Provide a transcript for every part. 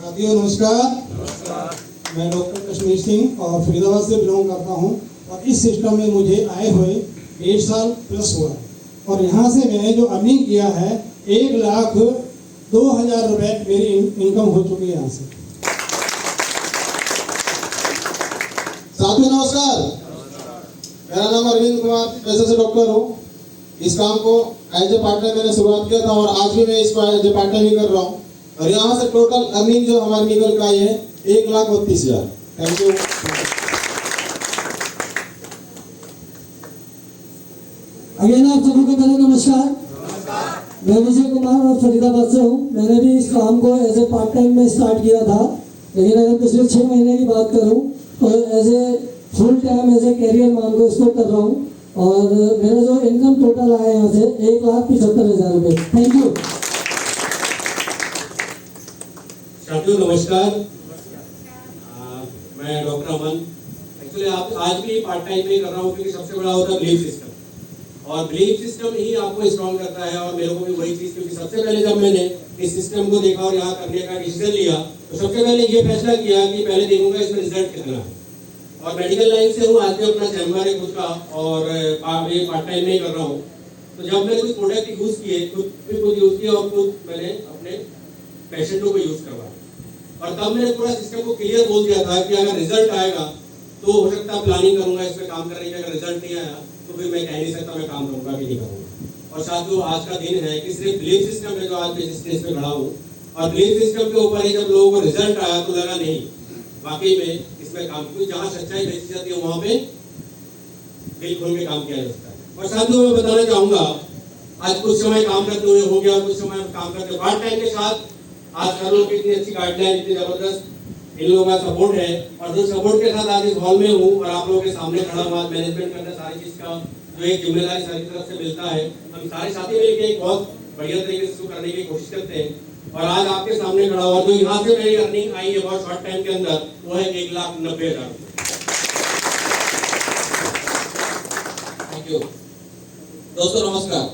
साथियों नमस्कार। मैं डॉक्टर कश्मीर सिंह और फरीदाबाद से बिलोंग करता हूं और इस सिस्टम में मुझे आए हुए 1.5 साल प्लस हुआ है और यहाँ से मैंने जो अर्निंग किया है 1,02,000 रुपए मेरी इनकम हो चुकी है यहाँ से। साथियों नमस्कार। मेरा नाम अरविंद कुमार, पैसे से डॉक्टर हूँ। इस काम को एज ए पार्टनर मैंने शुरुआत किया था और आज भी मैं इसको एज ए पार्टनर ही कर रहा हूँ और यहाँ से टोटल अर्निंग जो हमारी निकल का आई है 1,32,000। Thank you. अगेन आप सभी को पहले नमस्कार। मैं विजय कुमार और फरीदाबाद से हूँ। मैंने भी इस काम को एज ए पार्ट टाइम में स्टार्ट किया था, लेकिन अगर पिछले 6 महीने की बात करूँ तो as a full time as a career मान को इसको कर रहा हूँ और मेरा जो इनकम टोटल आया यहाँ से 1,75,000 रुपये। Thank you. साथियों नमस्कार। मैं डॉक्टर अमन। एक्चुअली आप आज भी पार्ट टाइम में कर रहा हूँ क्योंकि सबसे बड़ा होता है बिलीफ सिस्टम और बिलीफ सिस्टम ही आपको स्ट्रॉन्ग करता है और मेरे को भी वही चीज़, क्योंकि सबसे पहले जब मैंने इस सिस्टम को देखा और यहाँ करने का डिसीजन लिया तो सबसे पहले ये फैसला किया कि पहले देखूंगा इसमें रिजल्ट कितना है। और मेडिकल लाइन से हूँ, आज भी अपना चैम्बर है खुद का और ये पार्ट टाइम में ही कर रहा हूँ। तो जब मैंने कुछ प्रोडक्ट यूज़ किए, खुद यूज़ किया और खुद मैंने अपने पेशेंटों को यूज़ करवाया और तब मैंने पूरा सिस्टम को क्लियर बोल दिया था कि अगर रिजल्ट आएगा तो हो सकता है प्लानिंग करूंगा इस पे काम करने की, अगर रिजल्ट नहीं आया तो फिर मैं कह नहीं सकता मैं काम करूंगा कि नहीं करूंगा। और साथियों आज का दिन है कि सिर्फ बिलीफ सिस्टम है जो आज मैं इस स्टेज पे खड़ा हूँ और बिलीफ सिस्टम के ऊपर ही जब लोगों को रिजल्ट आया तो लगा नहीं वाकई में इसमें काम, क्योंकि जहाँ सच्चाई बेची जाती है वहाँ पे दिल खोल के काम किया जाता है। और साथियों मैं बताना चाहूंगा आज कुछ समय काम करते हुए हो गया, कुछ समय काम करते पार्ट टाइम के साथ आज हर लोग इतनी अच्छी गाइडलाइन, इतनी जबरदस्त इन लोगों का सपोर्ट है और जो सपोर्ट के साथ आज इस हॉल में हूँ और आप लोगों के सामने खड़ा हुआ मैनेजमेंट करना सारी चीज का जो एक जिम्मेदारी सारी तरफ से मिलता है। हम सारे साथी मिलकर एक बहुत बढ़िया तरीके से इसको करने की कोशिश करते हैं और आज आपके सामने खड़ा हुआ जो यहाँ से मेरी अर्निंग आई है बहुत शॉर्ट टाइम के अंदर वो है 1,90,000। Thank you. दोस्तों नमस्कार।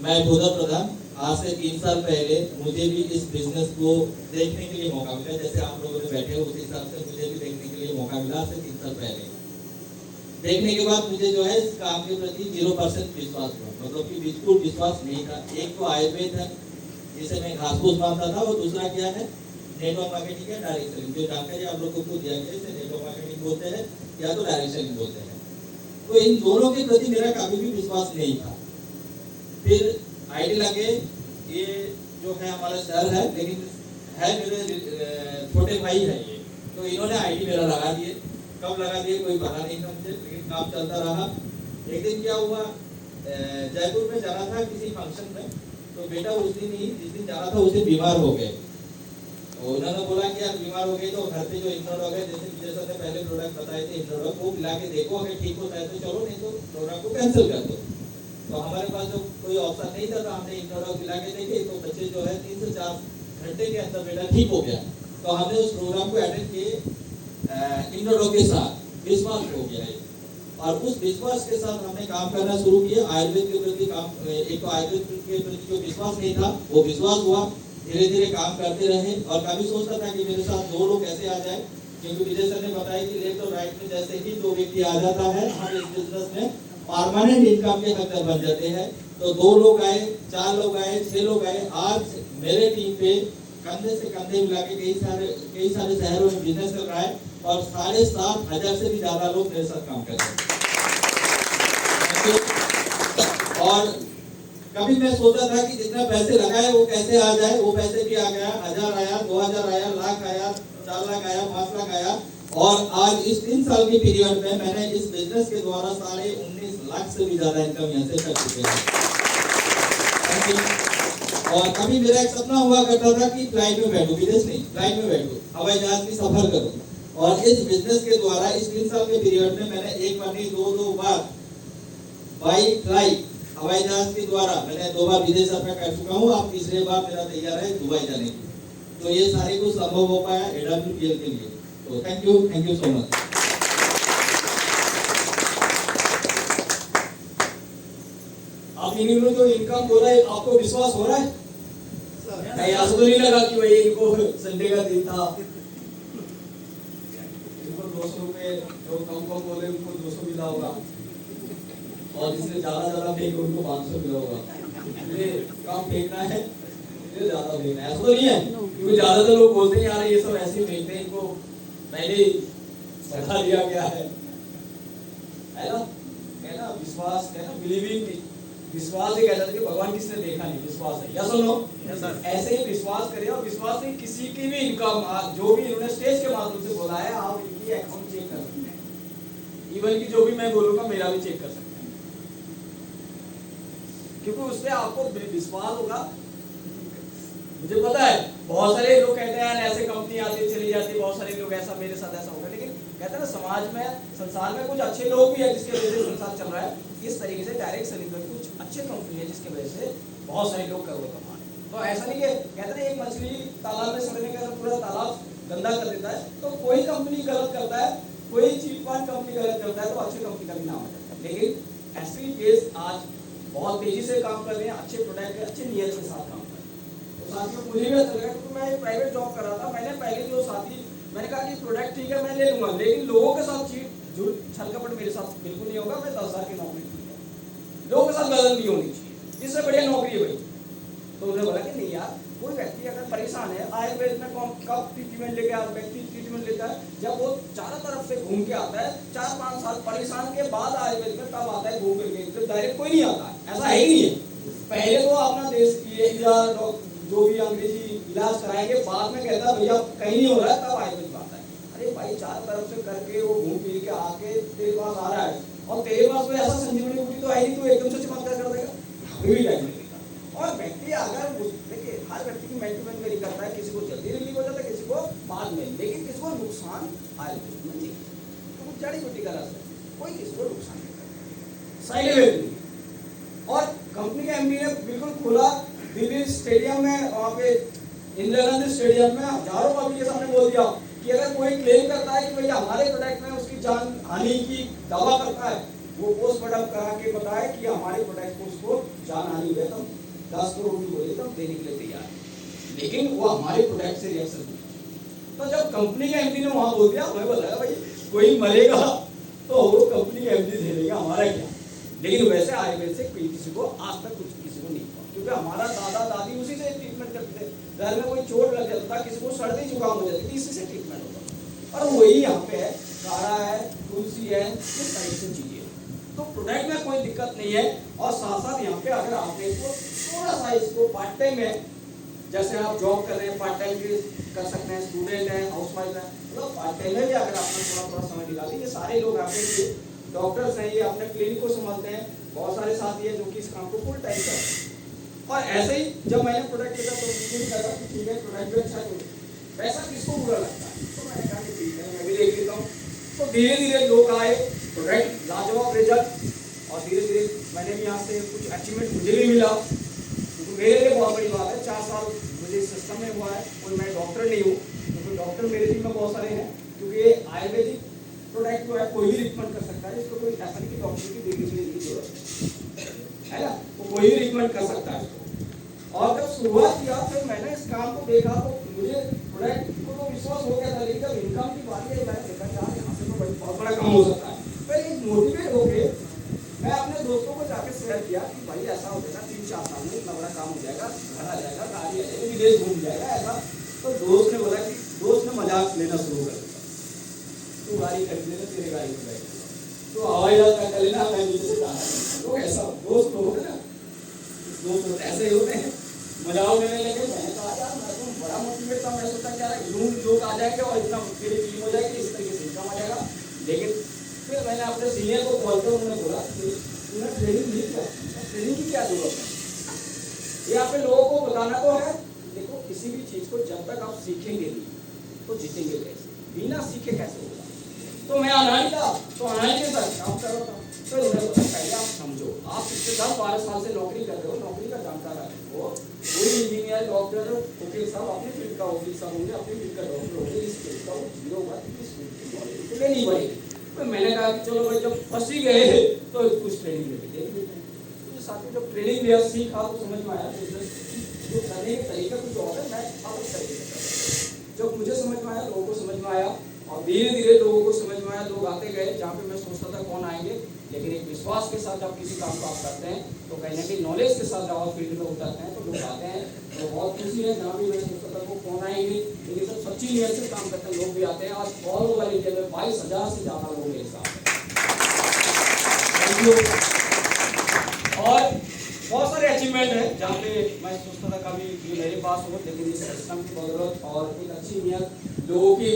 मैं भूदा प्रधान। आज से 3 साल पहले मुझे भी इस बिजनेस को देखने के लिए मौका मिला, जैसे आप लोगों ने बैठे हो उसी हिसाब से मुझे भी देखने के लिए मौका मिला। आज से 3 साल पहले देखने के बाद मुझे जो है इस काम के प्रति 0% विश्वास हुआ, मतलब कि बिल्कुल विश्वास नहीं था। एक तो आयुर्वेद है जिसे मैं घास फूस मानता था और दूसरा क्या है नेटवर्क मार्केटिंग है, डायरेक्ट सेलिंग। जो जानकारी आप लोग को दिया गया इसे नेटवर्क मार्केटिंग बोलते हैं या तो डायरेक्ट सेलिंग बोलते हैं। तो इन दोनों के प्रति मेरा कभी भी विश्वास नहीं था। फिर आईडी लगे, ये जो है हमारा शहर है लेकिन है मेरे छोटे भाई है ये, तो इन्होंने आईडी मेरा लगा दिए। कब लगा दिए कोई पता नहीं था मुझे, लेकिन काम चलता रहा। एक दिन क्या हुआ, जयपुर में जाना था किसी फंक्शन में, तो बेटा उस दिन ही जिस दिन जाना था उस दिन बीमार हो गए। तो उन्होंने बोला कि यार बीमार हो गए तो घर पे जो इम्यूनोडॉग है, जैसे विजय सर ने पहले प्रोडक्ट बताए थे इम्यूनोडॉग, वो मिला के देखो, अगर ठीक होता है तो चलो, नहीं तो प्रोडक्ट को कैंसिल कर दो। तो हमारे पास जो कोई ऑप्शन नहीं था तो हमने इम्यूनोडॉग मिला के देखे, तो बच्चे जो है 3 से 4 घंटे के अंदर बेटा ठीक हो गया। तो हमने उस प्रोग्राम को अटेंड किए इम्यूनोडॉग के साथ, विश्वास हो गया है और उस विश्वास के साथ हमने काम करना शुरू किया। आयुर्वेद के प्रति काम, एक तो आयुर्वेद के प्रति जो विश्वास नहीं था वो विश्वास हुआ। धीरे धीरे काम करते रहे और कभी सोचता था कि मेरे साथ 2 लोग कैसे आ जाए, क्योंकि विजय सर ने बताया कि लेफ्ट और राइट में जैसे ही 2 व्यक्ति आ जाता है हम इस बिजनेस में परमानेंट इनकम के हकदार बन जाते हैं। तो 2 लोग आए, 4 लोग आए, 6 लोग आए। आज मेरे टीम पे कंधे से कंधे मिला के कई सारे शहरों में बिजनेस कर रहा है और 7,500 से भी ज्यादा लोग मेरे साथ काम कर रहे हैं। और कभी मैं सोचा था कि जितना पैसे लगाए वो कैसे आ जाए, वो पैसे भी आ गया। 1,000 आया, 2,000 आया, लाख आया, 4 लाख आया, 5 लाख आया और आज इस 3 साल के पीरियड में मैंने इस बिजनेस के द्वारा 19.5 लाख से भी ज्यादा इनकम यहाँ से कर चुके हैं। और कभी मेरा एक सपना हुआ करता था कि फ्लाइट में बैठूं, विदेश नहीं, फ्लाइट में बैठूं, हवाई जहाज की सफर करूं। और इस बिजनेस के द्वारा इस 3 साल के पीरियड में मैंने एक बार नहीं 2 बार बाई फ्लाइट हवाई जहाज के द्वारा मैंने 2 बार विदेश यात्रा कर चुका हूँ। अब तीसरे बार मेरा तैयार है दुबई जाने की। तो ये सारे कुछ संभव हो पाया AWPL के लिए। तो थैंक यू सो मच। आप इन जो इनकम हो रहा है आपको विश्वास हो रहा है? कहीं ऐसा तो नहीं लगा कि भाई इनको संडे का दिन था। इनको 200 रुपए जो कम बोले उनको 200 मिला होगा, और जिसने ज्यादा फेंके उनको 500 मिला होगा। ये कम फेंकना है, ये ज्यादा फेंकना है, ऐसा तो नहीं है। क्योंकि ज्यादातर लोग बोलते हैं यार ये सब ऐसे ही फेंकते हैं, इनको पहले ही बढ़ा दिया गया है ना। कहना विश्वास, कहना बिलीविंग, विश्वास ही कहता था कि भगवान किसने देखा नहीं, विश्वास है। या सुनो, ऐसे ही विश्वास करें, और विश्वास नहीं किसी की भी इनकम, जो भी इन्होंने स्टेज के माध्यम से बोला है, आप इनकी अकाउंट चेक कर सकते हैं। इवन की जो भी मैं बोलूंगा मेरा भी चेक कर सकते हैं, क्योंकि उससे आपको विश्वास होगा। मुझे पता है बहुत सारे लोग कहते हैं ऐसे कंपनी आती चली जाती, बहुत सारे लोग ऐसा मेरे साथ ऐसा होगा, लेकिन कहते हैं ना समाज में, संसार में कुछ अच्छे लोग भी है जिसके वजह से संसार चल रहा है। इस तरीके से डायरेक्ट सेलिंग में कुछ अच्छे कंपनी है जिसकी वजह से बहुत सारे लोग करोड़ों कमा रहे हैं। तो ऐसा नहीं है, कहते हैं एक मछली तालाब में सड़ने के बाद पूरा तालाब गंदा कर देता है, तो कोई कंपनी गलत करता है, कोई चीप कंपनी गलत करता है तो अच्छी कंपनी का भी नाम है। लेकिन ऐसे केस आज बहुत तेजी से काम कर रहे हैं, अच्छे प्रोडक्ट, अच्छे नियत के साथ काम कर रहे हैं। तो साथियों मुझे भी अच्छा लगा, क्योंकि मैं प्राइवेट जॉब कर रहा था। मैंने पहले जो साथी, मैंने कहा कि प्रोडक्ट ठीक है मैं ले लूंगा, लेकिन लोगों के साथ चीट झूठ छल कपट मेरे साथ बिल्कुल नहीं होगा। मैं 10,000 की नौकरी की है, लोगों के साथ गलत नहीं होनी चाहिए, इससे बढ़िया नौकरी है भाई। तो उन्होंने बोला कि नहीं यार, कोई व्यक्ति अगर परेशान है, आयुर्वेद में कब ट्रीटमेंट लेके व्यक्ति ट्रीटमेंट लेता है जब वो चारों तरफ से घूम के आता है, 4-5 साल परेशान के बाद आयुर्वेद में तब आता है घूम करके, तो डायरेक्ट कोई नहीं आता है, ऐसा है ही नहीं है। पहले तो अपना देश ये जो भी अंग्रेजी इलाज कराएंगे, बाद में कहता है भैया कहीं नहीं हो रहा है, तब आयुर्वेद में आता है। अरे भाई चारों तरफ से करके वो घूम फिर के आके तेरे पास आ रहा है, और तेरे पास कोई ऐसा संजीवनी बूटी तो है नहीं, तो एकदम से चमत्कार कर देगा, भी टाइम लगेगा। और व्यक्ति अगर देखिए, हर व्यक्ति की मेंटेनेंस नहीं करता है, किसी को जल्दी रिलीव हो जाता है, किसी को बाद में, लेकिन किसी को नुकसान आयुर्वेद में नहीं, तो जड़ी बूटी का रस है, कोई किसी को नुकसान नहीं करता, साइड इफेक्ट नहीं। और कंपनी के एमडी ने बिल्कुल खुला दिल्ली स्टेडियम में, वहाँ पे इंदिरा गांधी स्टेडियम में हजारों पब्लिक के सामने बोल दिया कि अगर कोई क्लेम करता है कि भैया हमारे प्रोडक्ट में उसकी जान हानि की दावा करता है, वो पोस्टमार्टम करा के बताए कि हमारे प्रोडक्ट को उसको जान हानि हुई है, तो 10 करोड़ रुपए बोले तो हम देने के लिए तैयार है, लेकिन वो हमारे प्रोडक्ट से रिएक्शन हुआ। तो जब कंपनी के एमडी ने वहां बोल दिया, हमें बताया भाई कोई मरेगा तो वो कंपनी के एमडी झेलेगा, हमारा क्या। लेकिन वैसे आयुर्वेद से किसी को आज तक कुछ किसी को नहीं हुआ, क्योंकि हमारा दादा दादी उसी से ट्रीटमेंट करते थे। घर में कोई चोट लग जाता था, किसी को सर्दी जुकाम हो जाती थी, इसी से ट्रीटमेंट होता। और वही यहाँ पे है, काढ़ा है, तुलसी है, इस तरह से चीजें। तो प्रोडक्ट में कोई दिक्कत नहीं है। और साथ साथ यहाँ पे अगर आपने इसको थोड़ा सा इसको पार्ट टाइम में, जैसे आप जॉब कर रहे हैं पार्ट टाइम भी कर सकते हैं, स्टूडेंट है, हाउसवाइफ है, मतलब पार्ट टाइम में भी अगर आपने थोड़ा समय निकालें, ये सारे लोग आपके डॉक्टर्स हैं, ये अपने क्लिनिक को संभालते हैं, बहुत सारे साथी हैं जो कि इस काम को फुल टाइम करते हैं। और ऐसे ही जब मैंने प्रोडक्ट देखा तो मुझे भी लगा कि ठीक है प्रोडक्ट भी अच्छा है, पैसा किसको बुरा लगता है, तो मैंने कहा कि ठीक है मैं भी देख लेता हूँ। तो धीरे धीरे लोग आए, प्रोडक्ट लाजवाब रिजल्ट, और धीरे धीरे मैंने भी यहाँ से कुछ अचीवमेंट मुझे भी मिला, क्योंकि मेरे लिए बहुत बड़ी बात है। 4 साल मुझे इस सिस्टम में हुआ है, और मैं डॉक्टर नहीं हूँ, क्योंकि डॉक्टर मेरे टीम में बहुत सारे हैं, क्योंकि ये आयुर्वेदिक प्रोडक्ट जो है कोई भी रिकमेंड कर सकता है, इसको कोई ऐसा नहीं कि डॉक्टर की डिग्री की जरूरत है ना, तो कोई भी रिकमेंड कर सकता है इसको। और जब शुरुआत किया फिर मैंने इस काम को देखा तो मुझे प्रोडक्ट को तो विश्वास हो गया था, लेकिन जब इनकम की बात है मैंने देखा यार यहाँ से तो बहुत बड़ा काम हो सकता है। फिर एक मोटिवेट होके मैं अपने दोस्तों को जाके शेयर किया कि भाई ऐसा हो जाएगा, 3-4 साल में इतना बड़ा काम हो जाएगा, घर आ जाएगा, गाड़ी आ जाएगी, विदेश घूम जाएगा ऐसा। तो दोस्त ने बोला कि दोस्त ने मजाक लेना शुरू कर दिया, तू गाड़ी खरीद लेना, तेरे गाड़ी में बैठ, तो हवाई जहाज का कर लेना, मैं नीचे से जाना। तो ऐसा दोस्त लोग होते ना, दोस्त ऐसे ही होते हैं, मजाक लेने लगे। मैंने कहा यार मैं तो बड़ा मोटिवेट था, मैं सोचा क्या लोग आ जाएंगे और इतना मेरी टीम हो जाएगी, इस तरीके से इनकम आ जाएगा। लेकिन फिर मैंने अपने सीनियर को कॉल कर उन्होंने बोला तूने ट्रेनिंग नहीं किया, ट्रेनिंग की क्या जरूरत है, ये आपके लोगों को बताना तो है। देखो किसी भी चीज को जब तक आप सीखेंगे नहीं तो जीतेंगे कैसे, बिना सीखे कैसे होगा। तो मैं अनाड़ी था, तो अनाड़ी के साथ काम कर रहा था। तो उन्होंने बोला पहले आप समझो, आप पिछले 10-12 साल से नौकरी कर रहे हो, नौकरी का जानकार है वो, कोई इंजीनियर डॉक्टर वकील साहब अपनी फील्ड का वकील साहब होंगे, अपनी फील्ड का डॉक्टर होंगे, इस फील्ड का वो जीरो हुआ, इस फील्ड की नॉलेज तो लेनी पड़ेगी। तो मैंने कहा कि चलो भाई जब फंस ही गए तो कुछ ट्रेनिंग ले लेते हैं। तो साथियों जब ट्रेनिंग लिया, सीखा तो समझ में आया, जो करने के तरीके कुछ और है, मैं अलग तरीके से करता हूं। जब मुझे समझ में आया, लोगों को समझ में आया और धीरे धीरे लोगों को समझ में आया, लोग आते गए। जहाँ पे मैं सोचता था कौन आएंगे, लेकिन एक विश्वास के साथ जब किसी काम को आप करते हैं तो कहीं ना कहीं नॉलेज के साथ जब आप फील्ड में उतरते हैं तो लोग आते हैं। तो बहुत खुशी है, जहाँ भी मैं सोचता था वो कौन आएंगे, लेकिन सब सच्ची नियत से काम करते हैं, लोग भी आते हैं। आज ऑल ओवर इंडिया में 22,000 से ज़्यादा लोग मेरे साथ हैं। Thank you. और बहुत सारे अचीवमेंट है जहाँ पे मैं सोचता था कभी ये मेरे पास हो, लेकिन इस सिस्टम की बदौलत और एक अच्छी नियत, लोगों की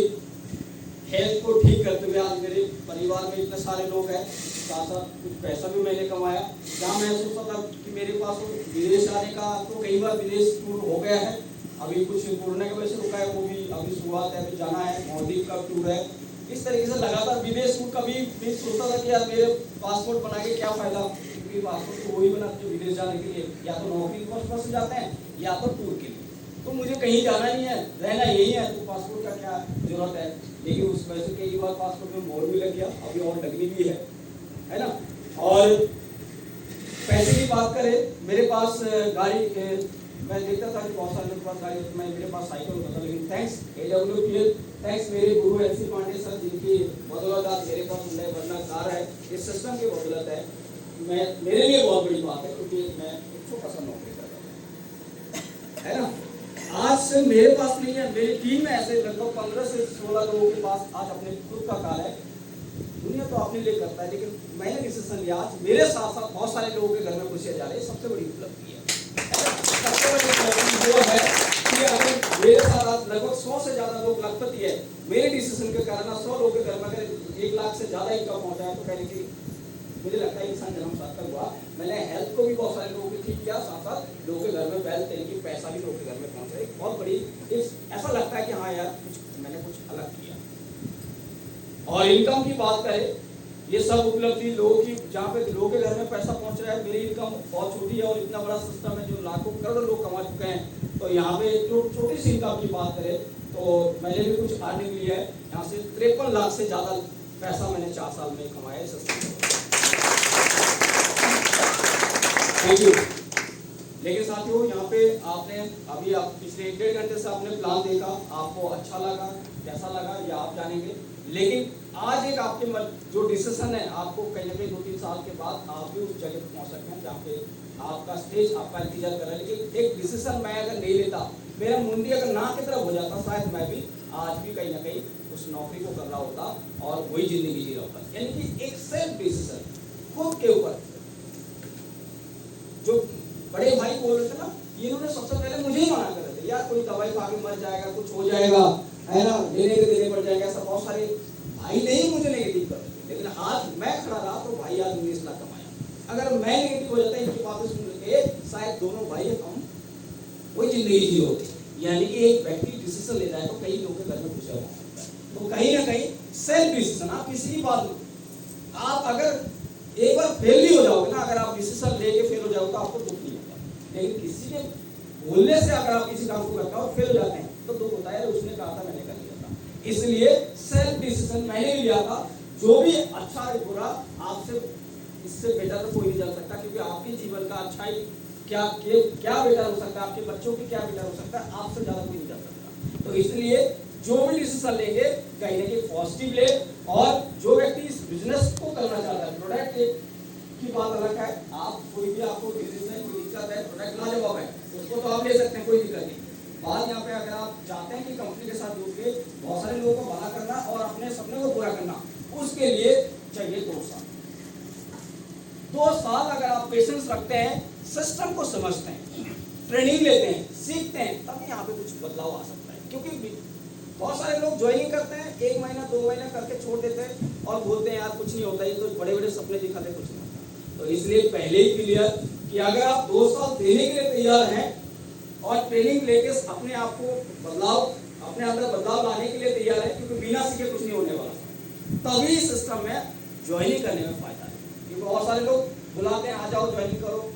हेल्थ को ठीक करते हुए आज मेरे परिवार में इतने सारे लोग हैं, साथ साथ कुछ पैसा भी मैंने कमाया। जहाँ मैं सोचता था कि मेरे पास विदेश आने का, तो कई बार विदेश टूर हो गया है, अभी कुछ कोरोना की वजह से रुका है, वो भी अभी शुरुआत है, अभी जाना है, मालदीव का टूर है। इस तरीके से लगातार विदेश टूर। कभी भी सोचता था कि यार मेरे पासपोर्ट बना के क्या फायदा, क्योंकि पासपोर्ट तो वही बनाते हैं विदेश जाने के लिए, या तो नौकरी पर्पस से जाते हैं या तो टूर के लिए। तो मुझे कहीं जाना नहीं है, रहना यही है, तो पासपोर्ट का क्या जरूरत है। लेकिन उस वजह से कई बार पासपोर्ट में मोड़ भी लग गया, अभी और लगनी भी है ना। और पैसे की बात करें, मेरे पास गाड़ी मैं देखता था कि बहुत सारे लोगों के पास गाड़ी, मैं मेरे पास साइकिल होता था, लेकिन थैंक्स AWPL, थैंक्स मेरे गुरु LC पांडे सर, जिनकी बदौलत आज मेरे पास हुंडई वर्ना कार है। इस सिस्टम की बदौलत है। मैं मेरे लिए बहुत बड़ी बात है, क्योंकि मैं एक छोटा सा नौकरी कर रहा है ना। आज से मेरे पास नहीं है, मेरी टीम में ऐसे लगभग 15 से 16 लोगों के पास आज अपने खुद का कार है। दुनिया तो अपने लिए करता है, लेकिन मैंने डिसीजन लिया, आज मेरे साथ साथ बहुत सारे लोगों के घर में खुशियां जा रही है, सबसे बड़ी उपलब्धि है। सबसे बड़ी उपलब्धि वो है कि अगर मेरे साथ आज लगभग 100 से ज्यादा लोग लखपति है, मेरे डिसीजन के कारण 100 लोगों के घर में अगर 1 लाख से ज्यादा इनकम पहुंचा है, तो कहने की मुझे लगता है इंसान जन्म सार्थक हुआ। मैंने हेल्थ को भी बहुत सारे लोगों को ठीक किया, साथ साथ लोगों के घर में वेल्थ यानी कि पैसा भी लोगों के घर में पहुंचा। एक बहुत बड़ी ऐसा लगता है कि हाँ यार मैंने कुछ अलग किया। और इनकम की बात करें, ये सब उपलब्धि लोगों की, जहाँ पे लोगों के घर में पैसा पहुंच रहा है। मेरी इनकम बहुत छोटी है और इतना बड़ा सिस्टम है जो लाखों करोड़ों लोग कमा चुके हैं। तो यहाँ पे जो छोटी सी इनकम की बात करें तो मैंने भी कुछ अर्निंग लिया है। यहाँ से 53 लाख से ज्यादा पैसा मैंने 4 साल में कमाया है सिस्टम। Thank you. लेकिन साथियों, यहाँ पे आपने अभी आप पिछले 1-1.5 घंटे से आपने प्लान देखा, आपको अच्छा लगा, कैसा लगा ये आप जानेंगे। लेकिन आज एक आपके जो डिसीजन है, आपको कहीं ना कहीं 2-3 साल के बाद आप भी उस जगह पर पहुंच सकते हैं जहाँ पे आपका स्टेज आपका इंतजार कर रहा है। लेकिन एक डिसीजन मैं अगर नहीं लेता, मेरा मुंडी अगर ना की तरफ हो जाता, शायद मैं भी आज भी कहीं ना कहीं उस नौकरी को कर रहा होता और वही जिंदगी जी रहा होता। यानी कि एक सेल्फ डिसीजन खुद के ऊपर। जो बड़े भाई बोल रहे थे ना, इन्होंने सबसे पहले मुझे ही मना कर रहे थे, यार कोई दवाई खा के मर जाएगा, कुछ हो जाएगा, है ना, लेने के देने पड़ जाएगा। ऐसा बहुत सारे भाई नहीं मुझे नेगेटिव कर रहे थे। लेकिन आज मैं खड़ा रहा तो भाई आज 19 लाख कमाया। अगर मैं नेगेटिव हो जाता इनकी बातें सुन के, शायद दोनों भाई हम वही जिंदगी जी होती। यानी कि एक व्यक्ति डिसीजन लेता है तो कई लोगों के घर में खुशियां हो सकता है। तो कहीं ना कहीं सेल्फ डिसीजन, आप किसी की बात, आप अगर एक बार फेल भी हो जाओगे ना, अगर आप डिसीजन लेके फेल हो जाओगे तो आपको दुख नहीं होता। लेकिन किसी के बोलने से अगर आप किसी काम को करते हो और फेल हो जाते हैं तो दुख होता है, उसने कहा था मैंने कर लिया था। इसलिए सेल्फ डिसीजन मैंने भी लिया था। जो भी अच्छा है बुरा, आपसे इससे बेटर तो कोई नहीं जान सकता, क्योंकि आपके जीवन का अच्छाई क्या बेटर हो सकता है, आपके बच्चों की क्या बेटर हो सकता है, आपसे ज्यादा कोई नहीं जान सकता। तो इसलिए जो भी डिसीजन लेंगे कहीं ना कहीं पॉजिटिव ले। और जो व्यक्ति इस बिजनेस को करना चाहता है, प्रोडक्ट की बात अलग है, आप कोई भी आपको बिजनेस में कोई दिक्कत है, प्रोडक्ट लाजवाब है, उसको तो आप ले सकते हैं, कोई दिक्कत नहीं। बात यहाँ पे अगर आप चाहते हैं कि कंपनी के साथ जुड़ के बहुत सारे लोगों को भला करना और अपने सपने को पूरा करना, उसके लिए चाहिए 2 साल। 2 साल अगर आप पेशेंस रखते हैं, सिस्टम को समझते हैं, ट्रेनिंग लेते हैं, सीखते हैं, तब यहाँ पे कुछ बदलाव आ सकता है। क्योंकि बहुत सारे लोग ज्वाइनिंग करते हैं, 1 महीना 2 महीना करके छोड़ देते हैं और बोलते हैं यार कुछ नहीं होता, ये तो बड़े बड़े सपने दिखाते, कुछ नहीं होता। तो इसलिए पहले ही क्लियर कि अगर आप 2 साल देने के लिए तैयार हैं और ट्रेनिंग लेके अपने आप को अपने अंदर बदलाव लाने के लिए तैयार है, क्योंकि बिना सीखे कुछ नहीं होने वाला, तभी सिस्टम में ज्वाइनिंग करने में फायदा है। क्योंकि बहुत सारे लोग बुलाते हैं, आ जाओ ज्वाइनिंग करो,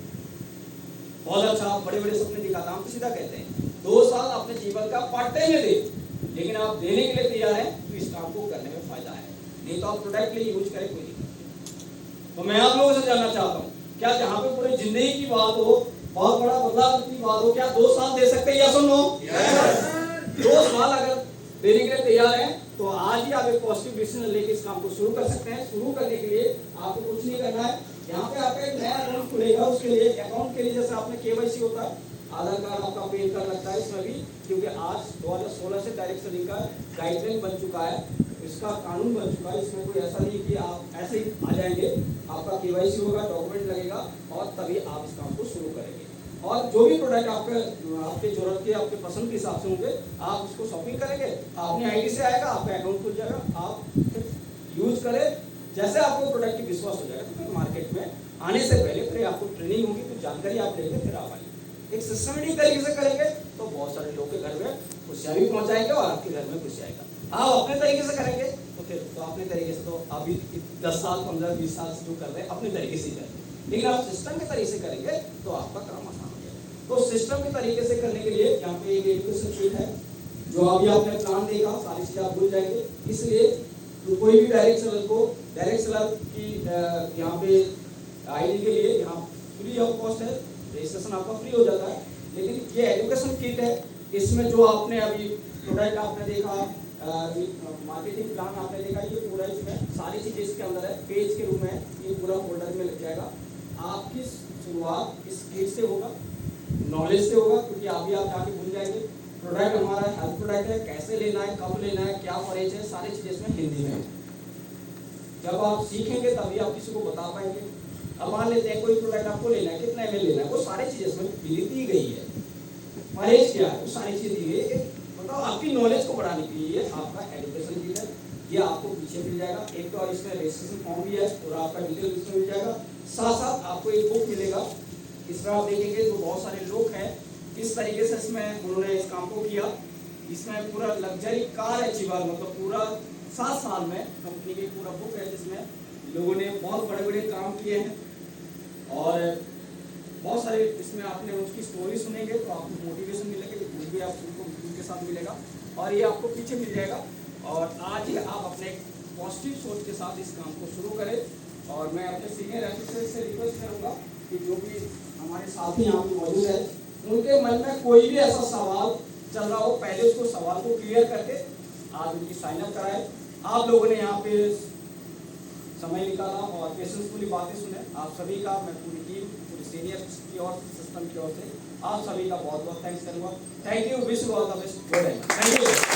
बहुत अच्छा, बड़े बड़े सपने दिखाता, हम तो सीधा कहते हैं 2 साल अपने जीवन का पार्ट टाइम में दे, लेकिन आप देने के लिए तैयार हैं तो इस काम को करने में फायदा है। नहीं तो आप प्रोडक्ट के लिए यूज करें, कोई नहीं। तो मैं आप लोगों से जानना चाहता हूँ, क्या जहाँ पे पूरे जिंदगी की बात हो बहुत बड़ा बदलाव की बात हो, क्या 2 साल दे सकते हैं या सुनो? 2 साल अगर देने के लिए तैयार हैं तो आज ही आप एक पॉजिटिव डिसीजन लेके इस काम को शुरू कर सकते हैं। शुरू करने के लिए आपको कुछ नहीं करना है, यहाँ पे आपका एक नया अकाउंट खुलेगा। उसके लिए अकाउंट के लिए जैसे आपने केवाईसी होता है, आधार कार्ड आपका पैन कार्ड लगता है इसमें भी, क्योंकि आज 2016 से डायरेक्ट सेलिंग का गाइडलाइन बन चुका है, इसका कानून बन चुका है। इसमें कोई ऐसा नहीं कि आप ऐसे ही आ जाएंगे, आपका केवाईसी होगा, डॉक्यूमेंट लगेगा और तभी आप इस काम को शुरू करेंगे। और जो भी प्रोडक्ट आपके जरूरत के, आपके पसंद के हिसाब से होंगे, आप उसको शॉपिंग करेंगे, अपनी आईडी से आएगा, आपका अकाउंट खुल जाएगा, आप यूज करें। जैसे आपको प्रोडक्ट की विश्वास हो जाएगा तो फिर मार्केट में आने से पहले फिर आपको ट्रेनिंग होगी, कुछ जानकारी आप लेंगे, फिर आप आएंगे। एक सिस्टमेटिक तरीके से करेंगे तो बहुत सारे लोग के घर में खुशियाँ भी पहुँचाएंगे और आपके घर में खुशी आएगा। आप अपने तरीके से करेंगे तो फिर तो अपने तरीके से तो अभी 10 साल 15-20 साल से जो कर रहे हैं अपने तरीके से ही करेंगे, लेकिन आप सिस्टम के तरीके से करेंगे तो आपका काम आसान हो जाएगा। तो सिस्टम के तरीके से करने के लिए यहाँ पे एक एजुकेशन शीट है, जो अभी आपने प्लान देगा, सारी चीज़ें आप भूल जाएंगे। इसलिए तो कोई भी डायरेक्ट सेलर की यहाँ पे आईडी के लिए यहाँ फ्री ऑफ कॉस्ट है, रजिस्ट्रेशन आपका फ्री हो जाता है। लेकिन ये एजुकेशन किट है, इसमें जो आपने अभी प्रोडक्ट आपने देखा, मार्केटिंग प्लान आपने देखा, ये पूरा इसमें सारी चीज़ें इसके अंदर है, पेज के रूप में ये पूरा फोल्डर में लग जाएगा। आपकी शुरुआत इस किट से होगा, नॉलेज से होगा, क्योंकि अभी आप जाके भूल जाएंगे। प्रोडक्ट हमारा हेल्थ प्रोडक्ट है, कैसे लेना है, कब लेना है, क्या फॉरेज है, सारी चीज़ें इसमें हिंदी में है। जब आप सीखेंगे तभी आप किसी को बता पाएंगे। अब मान लेते हैं कोई प्रोडक्ट आपको लेना है, कितना एमएल लेना है, वो सारी चीज़ें इसमें दी गई है। फॉरेज क्या है, वो सारी चीज़ दी गई है। मतलब आपकी नॉलेज को बढ़ाने के लिए आपका एजुकेशन किट है, ये आपको पीछे मिल जाएगा। एक तो और इसमें रजिस्ट्रेशन फॉर्म भी है और आपका डिटेल इसमें मिल जाएगा। साथ साथ आपको एक बुक मिलेगा, इसमें आप देखेंगे तो बहुत सारे लोग हैं किस तरीके से इसमें उन्होंने इस काम को किया। इसमें पूरा लग्जरी कार अचीवर, मतलब पूरा 7 साल में कंपनी की पूरा बुक है, जिसमें लोगों ने बहुत बड़े बड़े काम किए हैं और बहुत सारे इसमें आपने उसकी स्टोरी सुनेंगे तो आपको मोटिवेशन मिलेगा। ये बुक भी आपको उनके साथ मिलेगा और ये आपको पीछे मिल जाएगा। और आज ही आप अपने पॉजिटिव सोच के साथ इस काम को शुरू करें। और मैं अपने सीनियर ऑफिसर से रिक्वेस्ट करूँगा कि जो भी हमारे साथी यहाँ पे मौजूद है, उनके मन में कोई भी ऐसा सवाल चल रहा हो, पहले उसको सवाल को क्लियर करके आज उनकी साइन अप कराए। आप लोगों ने यहाँ पे समय निकाला और पेशेंसफुली बातें सुने। आप सभी का मैं पूरी टीम, पूरी सीनियर की और सिस्टम की ओर से आप सभी का बहुत बहुत थैंक्स करूँगा। Thank you, wish you all the best. Thank you.